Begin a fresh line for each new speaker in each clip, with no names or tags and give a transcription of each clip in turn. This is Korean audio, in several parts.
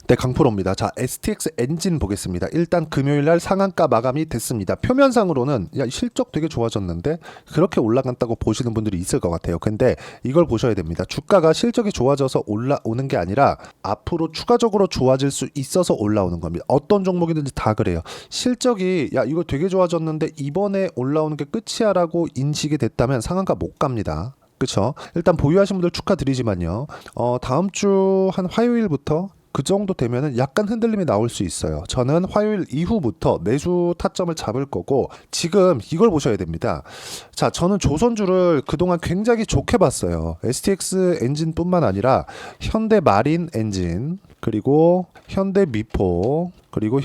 네, 강프로입니다. 자, STX 엔진 보겠습니다. 일단 금요일날 상한가 마감이 됐습니다. 표면상으로는 야, 실적 되게 좋아졌는데 그렇게 올라간다고 보시는 분들이 있을 것 같아요. 근데 이걸 보셔야 됩니다. 주가가 실적이 좋아져서 올라오는 게 아니라 앞으로 추가적으로 좋아질 수 있어서 올라오는 겁니다. 어떤 종목이든지 다 그래요. 실적이 야, 이거 되게 좋아졌는데 이번에 올라오는 게 끝이야 라고 인식이 됐다면 상한가 못 갑니다. 그쵸? 일단 보유하신 분들 축하드리지만요. 다음 주 한 화요일부터 그 정도 되면은 약간 흔들림이 나올 수 있어요. 저는 화요일 이후부터 매수 타점을 잡을 거고, 지금 이걸 보셔야 됩니다. 자, 저는 조선주를 그동안 굉장히 좋게 봤어요. STX 엔진뿐만 아니라 현대 마린 엔진, 그리고 현대 미포, 그리고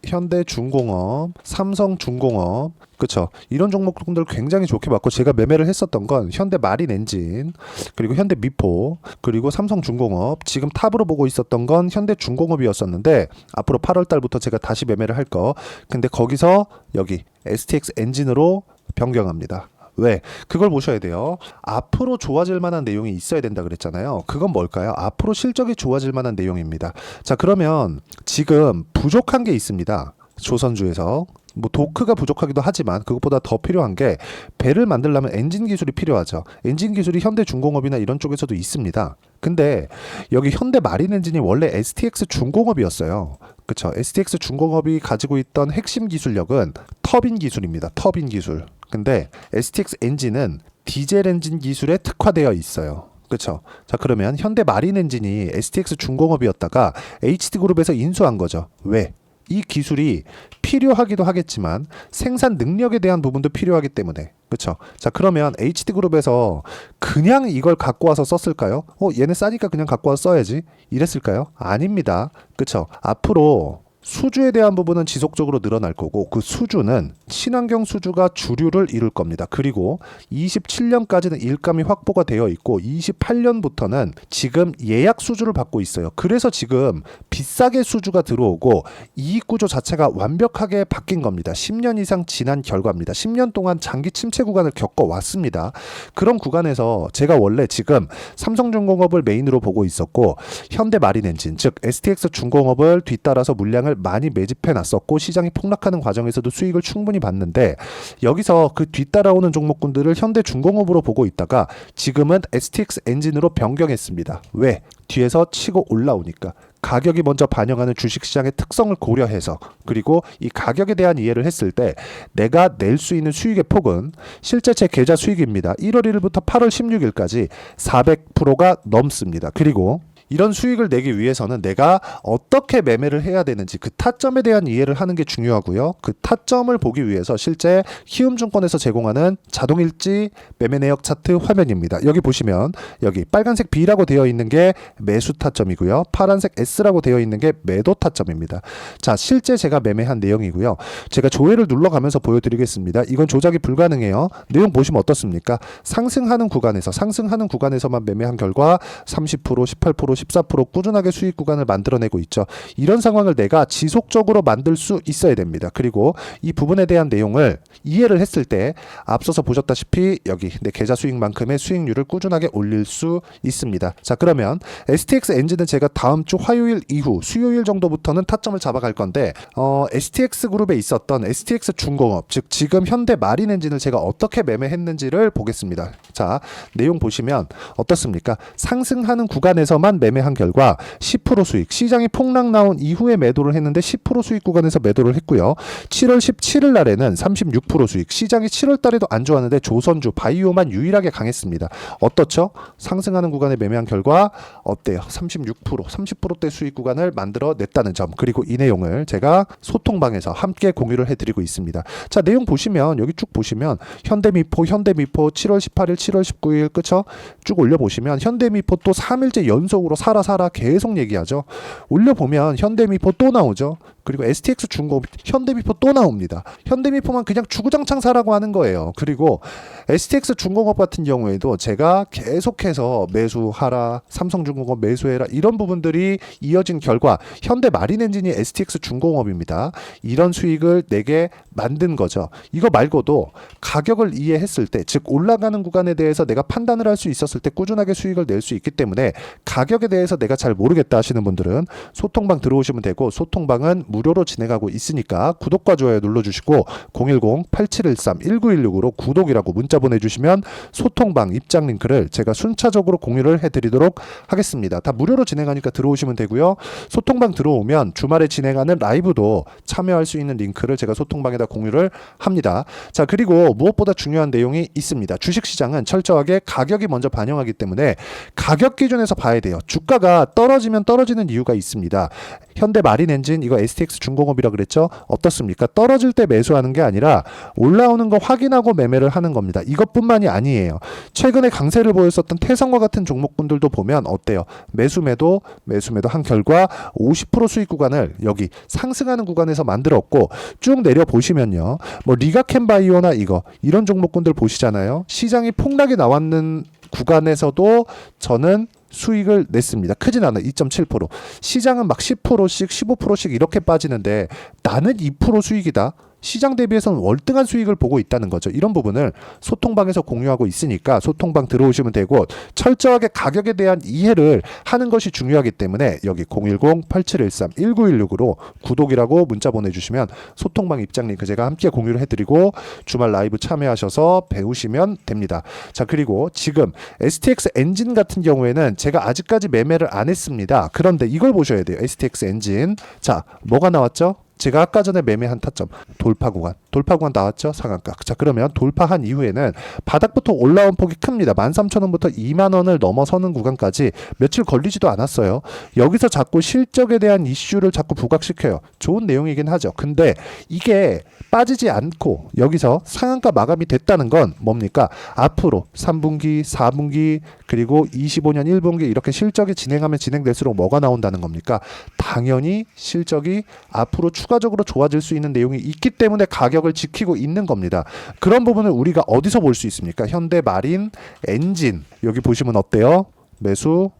현대중공업, 삼성중공업, 그쵸? 이런 종목들 굉장히 좋게 봤고, 제가 매매를 했었던 건 현대 마린 엔진, 그리고 현대 미포, 그리고 삼성중공업, 지금 탑으로 보고 있었던 건 현대중공업이었었는데 앞으로 8월 달부터 제가 다시 매매를 할 거. 근데 거기서 여기 STX 엔진으로 변경합니다. 왜? 그걸 보셔야 돼요. 앞으로 좋아질 만한 내용이 있어야 된다 그랬잖아요. 그건 뭘까요? 앞으로 실적이 좋아질 만한 내용입니다. 자, 그러면 지금 부족한 게 있습니다. 조선주에서. 뭐 도크가 부족하기도 하지만 그것보다 더 필요한 게, 배를 만들려면 엔진 기술이 필요하죠. 엔진 기술이 현대중공업이나 이런 쪽에서도 있습니다. 근데 여기 현대 마린 엔진이 원래 STX 중공업이었어요. 그쵸? STX 중공업이 가지고 있던 핵심 기술력은 터빈 기술입니다. 터빈 기술. 근데 STX 엔진은 디젤 엔진 기술에 특화되어 있어요. 그쵸? 자, 그러면 현대 마린 엔진이 STX 중공업이었다가 HD그룹에서 인수한 거죠. 왜? 이 기술이 필요하기도 하겠지만 생산 능력에 대한 부분도 필요하기 때문에. 그쵸? 자, 그러면 HD그룹에서 그냥 이걸 갖고 와서 썼을까요? 얘네 싸니까 그냥 갖고 와서 써야지 이랬을까요? 아닙니다. 그쵸? 앞으로 수주에 대한 부분은 지속적으로 늘어날 거고, 그 수주는 친환경 수주가 주류를 이룰 겁니다. 그리고 27년까지는 일감이 확보가 되어 있고 28년부터는 지금 예약 수주를 받고 있어요. 그래서 지금 비싸게 수주가 들어오고 이익 구조 자체가 완벽하게 바뀐 겁니다. 10년 이상 지난 결과입니다. 10년 동안 장기 침체 구간을 겪어왔습니다. 그런 구간에서 제가 원래 지금 삼성중공업을 메인으로 보고 있었고, 현대마린엔진 즉 STX 중공업을 뒤따라서 물량을 많이 매집해 놨었고, 시장이 폭락하는 과정에서도 수익을 충분히 봤는데, 여기서 그 뒤따라오는 종목군들을 현대중공업으로 보고 있다가 지금은 STX 엔진으로 변경했습니다. 왜? 뒤에서 치고 올라오니까. 가격이 먼저 반영하는 주식시장의 특성을 고려해서, 그리고 이 가격에 대한 이해를 했을 때 내가 낼 수 있는 수익의 폭은 실제 제 계좌 수익입니다. 1월 1일부터 8월 16일까지 400%가 넘습니다. 그리고 이런 수익을 내기 위해서는 내가 어떻게 매매를 해야 되는지 그 타점에 대한 이해를 하는 게 중요하고요. 그 타점을 보기 위해서 실제 키움증권에서 제공하는 자동일지 매매 내역 차트 화면입니다. 여기 보시면 여기 빨간색 B라고 되어 있는 게 매수 타점이고요. 파란색 S라고 되어 있는 게 매도 타점입니다. 자, 실제 제가 매매한 내용이고요. 제가 조회를 눌러가면서 보여드리겠습니다. 이건 조작이 불가능해요. 내용 보시면 어떻습니까? 상승하는 구간에서만 매매한 결과 30%, 18%, 14% 꾸준하게 수익 구간을 만들어내고 있죠. 이런 상황을 내가 지속적으로 만들 수 있어야 됩니다. 그리고 이 부분에 대한 내용을 이해를 했을 때 앞서서 보셨다시피 여기 내 계좌 수익만큼의 수익률을 꾸준하게 올릴 수 있습니다. 자, 그러면 STX 엔진은 제가 다음 주 화요일 이후 수요일 정도부터는 타점을 잡아갈 건데, STX 그룹에 있었던 STX 중공업 즉 지금 현대 마린 엔진을 제가 어떻게 매매했는지를 보겠습니다. 자, 내용 보시면 어떻습니까? 상승하는 구간에서만 매매한 결과 10% 수익, 시장이 폭락 나온 이후에 매도를 했는데 10% 수익 구간에서 매도를 했고요. 7월 17일 날에는 36% 수익, 시장이 7월 달에도 안 좋았는데 조선주, 바이오만 유일하게 강했습니다. 어떻죠? 상승하는 구간에 매매한 결과 어때요? 36%, 30%대 수익 구간을 만들어냈다는 점, 그리고 이 내용을 제가 소통방에서 함께 공유를 해드리고 있습니다. 자, 내용 보시면 여기 쭉 보시면 현대미포 7월 18일, 7월 19일 그쵸? 쭉 올려보시면 현대미포 또 3일째 연속으로 사라 계속 얘기하죠. 올려보면 현대미포 또 나오죠. 그리고 STX 중공업, 현대미포 또 나옵니다. 현대미포만 그냥 주구장창 사라고 하는 거예요. 그리고 STX 중공업 같은 경우에도 제가 계속해서 매수하라, 삼성중공업 매수해라 이런 부분들이 이어진 결과 현대 마린엔진이 STX 중공업입니다. 이런 수익을 내게 만든 거죠. 이거 말고도 가격을 이해했을 때, 즉 올라가는 구간에 대해서 내가 판단을 할 수 있었을 때 꾸준하게 수익을 낼 수 있기 때문에 가격에 대해서 내가 잘 모르겠다 하시는 분들은 소통방 들어오시면 되고, 소통방은 무료로 진행하고 있으니까 구독과 좋아요 눌러주시고 010-8713-1916으로 구독이라고 문자 보내주시면 소통방 입장 링크를 제가 순차적으로 공유를 해드리도록 하겠습니다. 다 무료로 진행하니까 들어오시면 되고요. 소통방 들어오면 주말에 진행하는 라이브도 참여할 수 있는 링크를 제가 소통방에다 공유를 합니다. 자, 그리고 무엇보다 중요한 내용이 있습니다. 주식시장은 철저하게 가격이 먼저 반영하기 때문에 가격 기준에서 봐야 돼요. 주가가 떨어지면 떨어지는 이유가 있습니다. 현대 마린엔진, 이거 STX 중공업이라 그랬죠? 어떻습니까? 떨어질 때 매수하는 게 아니라 올라오는 거 확인하고 매매를 하는 겁니다. 이것뿐만이 아니에요. 최근에 강세를 보였었던 태성과 같은 종목군들도 보면 어때요? 매수매도 한 결과 50% 수익 구간을 여기 상승하는 구간에서 만들었고, 쭉 내려 보시면요, 뭐 리가캔바이오나 이런 종목군들 보시잖아요. 시장이 폭락이 나왔는 구간에서도 저는 수익을 냈습니다. 크진 않아요. 2.7%. 시장은 막 10%씩 15%씩 이렇게 빠지는데 나는 2% 수익이다. 시장 대비해서는 월등한 수익을 보고 있다는 거죠. 이런 부분을 소통방에서 공유하고 있으니까 소통방 들어오시면 되고, 철저하게 가격에 대한 이해를 하는 것이 중요하기 때문에 여기 010-8713-1916으로 구독이라고 문자 보내주시면 소통방 입장 링크 제가 함께 공유를 해드리고 주말 라이브 참여하셔서 배우시면 됩니다. 자, 그리고 지금 STX 엔진 같은 경우에는 제가 아직까지 매매를 안 했습니다. 그런데 이걸 보셔야 돼요. STX 엔진. 자, 뭐가 나왔죠? 제가 아까 전에 매매한 타점 돌파 구간 나왔죠? 상한가. 자, 그러면 돌파한 이후에는 바닥부터 올라온 폭이 큽니다. 13,000원부터 20,000원을 넘어서는 구간까지 며칠 걸리지도 않았어요. 여기서 자꾸 실적에 대한 이슈를 자꾸 부각시켜요. 좋은 내용이긴 하죠. 근데 이게 빠지지 않고 여기서 상한가 마감이 됐다는 건 뭡니까? 앞으로 3분기, 4분기, 그리고 25년 1분기 이렇게 실적이 진행하면 진행될수록 뭐가 나온다는 겁니까? 당연히 실적이 앞으로 추가적으로 좋아질 수 있는 내용이 있기 때문에 가격을 지키고 있는 겁니다. 그런 부분을 우리가 어디서 볼 수 있습니까? 현대 마린 엔진 여기 보시면 어때요? 매도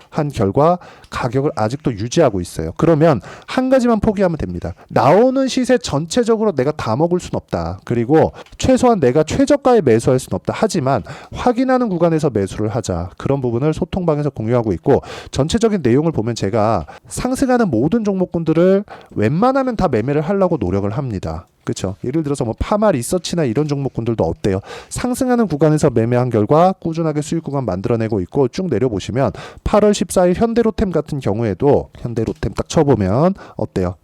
한 결과 가격을 아직도 유지하고 있어요. 그러면 한 가지만 포기하면 됩니다. 나오는 시세 전체적으로 내가 다 먹을 순 없다. 그리고 최소한 내가 최저가에 매수할 순 없다. 하지만 확인하는 구간에서 매수를 하자. 그런 부분을 소통방에서 공유하고 있고, 전체적인 내용을 보면 제가 상승하는 모든 종목군들을 웬만하면 다 매매를 하려고 노력을 합니다. 그렇죠. 예를 들어서 뭐 파마 리서치나 이런 종목군들도 어때요? 상승하는 구간에서 매매한 결과 꾸준하게 수익 구간 만들어내고 있고, 쭉 내려보시면 8월 14일 현대로템 같은 경우에도 현대로템 딱 쳐보면 어때요?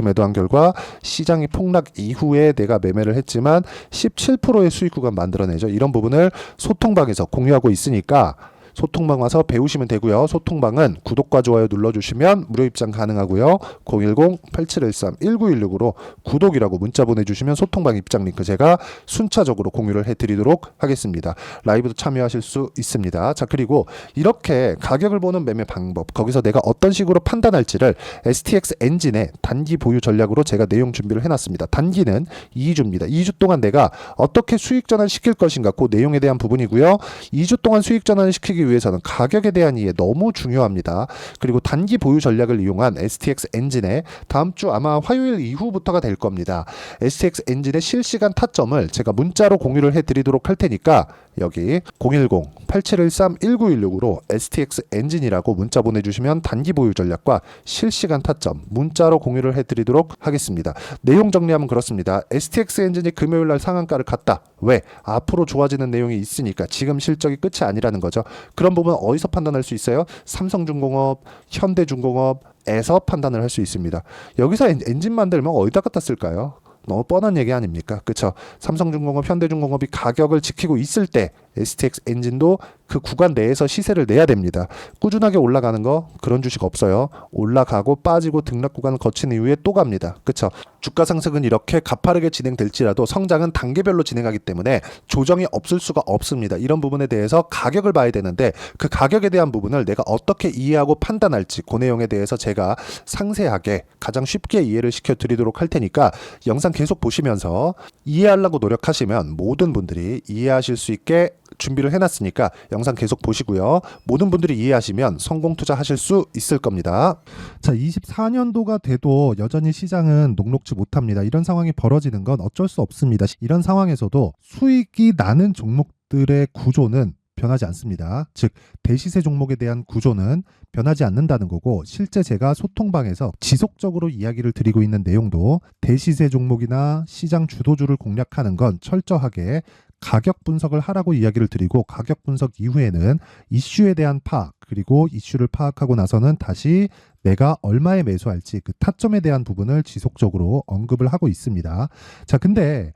매도한 결과 시장이 폭락 이후에 내가 매매를 했지만 17%의 수익 구간 만들어내죠. 이런 부분을 소통방에서 공유하고 있으니까 소통방 와서 배우시면 되고요. 소통방은 구독과 좋아요 눌러주시면 무료 입장 가능하고요. 010-8713-1916으로 구독이라고 문자 보내주시면 소통방 입장 링크 제가 순차적으로 공유를 해드리도록 하겠습니다. 라이브도 참여하실 수 있습니다. 자, 그리고 이렇게 가격을 보는 매매 방법, 거기서 내가 어떤 식으로 판단할지를 STX 엔진의 단기 보유 전략으로 제가 내용 준비를 해놨습니다. 단기는 2주입니다. 2주 동안 내가 어떻게 수익 전환 시킬 것인가, 그 내용에 대한 부분이고요. 2주 동안 수익 전환을 시키기 위해서는 가격에 대한 이해 너무 중요합니다. 그리고 단기 보유 전략을 이용한 STX 엔진의 다음 주 아마 화요일 이후부터가 될 겁니다. STX 엔진의 실시간 타점을 제가 문자로 공유를 해드리도록 할 테니까 여기 010-8713-1916으로 STX 엔진이라고 문자 보내주시면 단기 보유 전략과 실시간 타점 문자로 공유를 해드리도록 하겠습니다. 내용 정리하면 그렇습니다. STX 엔진이 금요일날 상한가를 갔다. 왜? 앞으로 좋아지는 내용이 있으니까. 지금 실적이 끝이 아니라는 거죠. 그런 부분 어디서 판단할 수 있어요? 삼성중공업, 현대중공업에서 판단을 할 수 있습니다. 여기서 엔진 만들면 어디다 갖다 쓸까요? 너무 뻔한 얘기 아닙니까? 그쵸? 삼성중공업, 현대중공업이 가격을 지키고 있을 때 STX 엔진도 그 구간 내에서 시세를 내야 됩니다. 꾸준하게 올라가는 거 그런 주식 없어요. 올라가고 빠지고 등락 구간을 거친 이후에 또 갑니다. 그쵸? 주가 상승은 이렇게 가파르게 진행될지라도 성장은 단계별로 진행하기 때문에 조정이 없을 수가 없습니다. 이런 부분에 대해서 가격을 봐야 되는데 그 가격에 대한 부분을 내가 어떻게 이해하고 판단할지 그 내용에 대해서 제가 상세하게 가장 쉽게 이해를 시켜드리도록 할 테니까 영상 계속 보시면서 이해하려고 노력하시면 모든 분들이 이해하실 수 있게 준비를 해놨으니까 영상 계속 보시고요. 모든 분들이 이해하시면 성공 투자하실 수 있을 겁니다. 자, 24년도가 돼도 여전히 시장은 녹록지 못합니다. 이런 상황이 벌어지는 건 어쩔 수 없습니다. 이런 상황에서도 수익이 나는 종목들의 구조는 변하지 않습니다. 즉 대시세 종목에 대한 구조는 변하지 않는다는 거고, 실제 제가 소통방에서 지속적으로 이야기를 드리고 있는 내용도 대시세 종목이나 시장 주도주를 공략하는 건 철저하게 가격 분석을 하라고 이야기를 드리고, 가격 분석 이후에는 이슈에 대한 파악, 그리고 이슈를 파악하고 나서는 다시 내가 얼마에 매수할지 그 타점에 대한 부분을 지속적으로 언급을 하고 있습니다. 자, 근데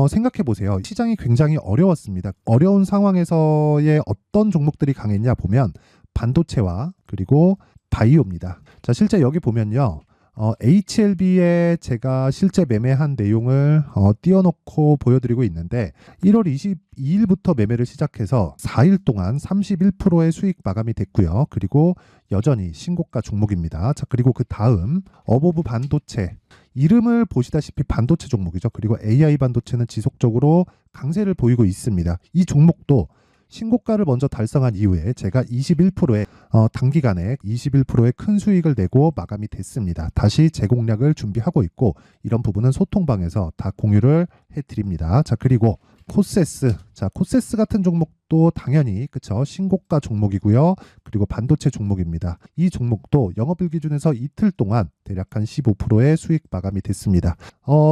생각해 보세요. 시장이 굉장히 어려웠습니다. 어려운 상황에서의 어떤 종목들이 강했냐 보면 반도체와 그리고 바이오입니다. 자, 실제 여기 보면요. HLB에 제가 실제 매매한 내용을 띄워놓고 보여드리고 있는데 1월 22일부터 매매를 시작해서 4일 동안 31%의 수익 마감이 됐고요. 그리고 여전히 신고가 종목입니다. 자, 그리고 그 다음 어보브 반도체, 이름을 보시다시피 반도체 종목이죠. 그리고 AI 반도체는 지속적으로 강세를 보이고 있습니다. 이 종목도 신고가를 먼저 달성한 이후에 제가 21%의 단기간에 21%의 큰 수익을 내고 마감이 됐습니다. 다시 재공략을 준비하고 있고, 이런 부분은 소통방에서 다 공유를 해드립니다. 자, 그리고 코세스. 자, 코세스 같은 종목도 당연히 그쵸, 신고가 종목이고요. 그리고 반도체 종목입니다. 이 종목도 영업일 기준에서 이틀 동안 대략 한 15%의 수익 마감이 됐습니다.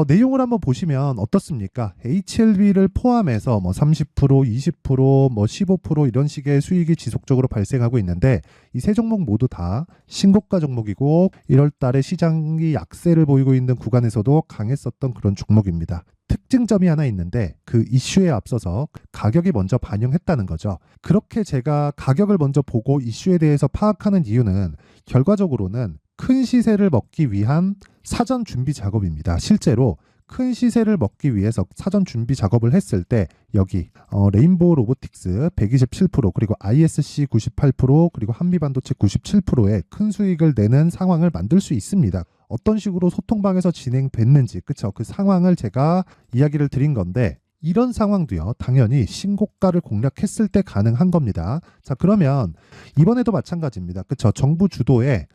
내용을 한번 보시면 어떻습니까? HLB를 포함해서 뭐 30%, 20%, 뭐 15% 이런 식의 수익이 지속적으로 발생하고 있는데, 이 세 종목 모두 다 신고가 종목이고 1월 달에 시장이 약세를 보이고 있는 구간에서도 강했었던 그런 종목입니다. 특징점이 하나 있는데 그 이슈에 앞서서 가격이 먼저 반영했다는 거죠. 그렇게 제가 가격을 먼저 보고 이슈에 대해서 파악하는 이유는 결과적으로는 큰 시세를 먹기 위한 사전 준비 작업입니다. 실제로 큰 시세를 먹기 위해서 사전 준비 작업을 했을 때 여기 레인보우 로보틱스 127%, 그리고 ISC 98%, 그리고 한미반도체 97%의 큰 수익을 내는 상황을 만들 수 있습니다. 어떤 식으로 소통방에서 진행됐는지, 그쵸? 그 상황을 제가 이야기를 드린 건데, 이런 상황도요, 당연히 신고가를 공략했을 때 가능한 겁니다. 자, 그러면 이번에도 마찬가지입니다. 그쵸? 정부 주도의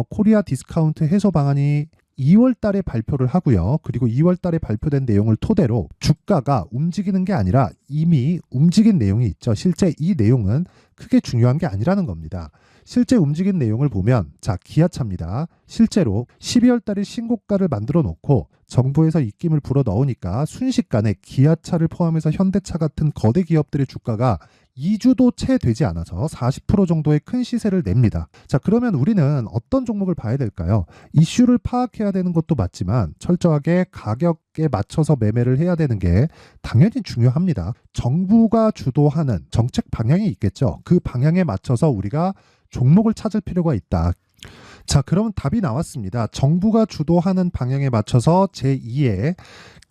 코리아 디스카운트 해소 방안이 2월 달에 발표를 하고요. 그리고 2월 달에 발표된 내용을 토대로 주가가 움직이는 게 아니라 이미 움직인 내용이 있죠. 실제 이 내용은 크게 중요한 게 아니라는 겁니다. 실제 움직인 내용을 보면, 자, 기아차입니다. 실제로 12월 달에 신고가를 만들어 놓고 정부에서 입김을 불어 넣으니까 순식간에 기아차를 포함해서 현대차 같은 거대 기업들의 주가가 2주도 채 되지 않아서 40% 정도의 큰 시세를 냅니다. 자, 그러면 우리는 어떤 종목을 봐야 될까요? 이슈를 파악해야 되는 것도 맞지만 철저하게 가격에 맞춰서 매매를 해야 되는 게 당연히 중요합니다. 정부가 주도하는 정책 방향이 있겠죠. 그 방향에 맞춰서 우리가 종목을 찾을 필요가 있다. 자, 그러면 답이 나왔습니다. 정부가 주도하는 방향에 맞춰서 제2의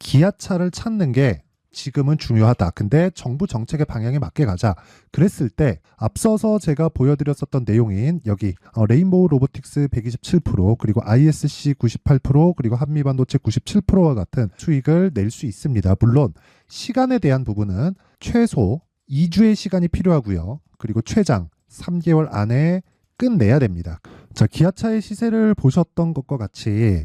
기아차를 찾는 게 지금은 중요하다. 근데 정부 정책의 방향에 맞게 가자. 그랬을 때 앞서서 제가 보여드렸었던 내용인 여기 레인보우 로보틱스 127%, 그리고 ISC 98%, 그리고 한미반도체 97%와 같은 수익을 낼 수 있습니다. 물론 시간에 대한 부분은 최소 2주의 시간이 필요하고요. 그리고 최장 3개월 안에 끝내야 됩니다. 자, 기아차의 시세를 보셨던 것과 같이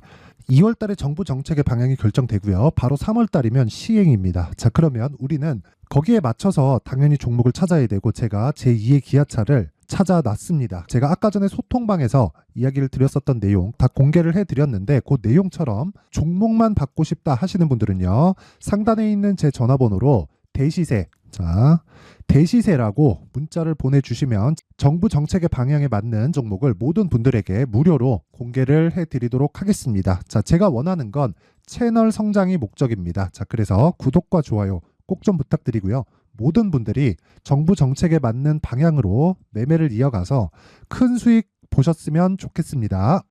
2월 달에 정부 정책의 방향이 결정되고요. 바로 3월 달이면 시행입니다. 자, 그러면 우리는 거기에 맞춰서 당연히 종목을 찾아야 되고, 제가 제2의 기아차를 찾아놨습니다. 제가 아까 전에 소통방에서 이야기를 드렸었던 내용 다 공개를 해드렸는데, 그 내용처럼 종목만 받고 싶다 하시는 분들은요, 상단에 있는 제 전화번호로 대시세, 자, 대시세라고 문자를 보내주시면 정부 정책의 방향에 맞는 종목을 모든 분들에게 무료로 공개를 해드리도록 하겠습니다. 자, 제가 원하는 건 채널 성장이 목적입니다. 자, 그래서 구독과 좋아요 꼭 좀 부탁드리고요.
모든 분들이 정부 정책에 맞는 방향으로 매매를 이어가서 큰 수익 보셨으면 좋겠습니다.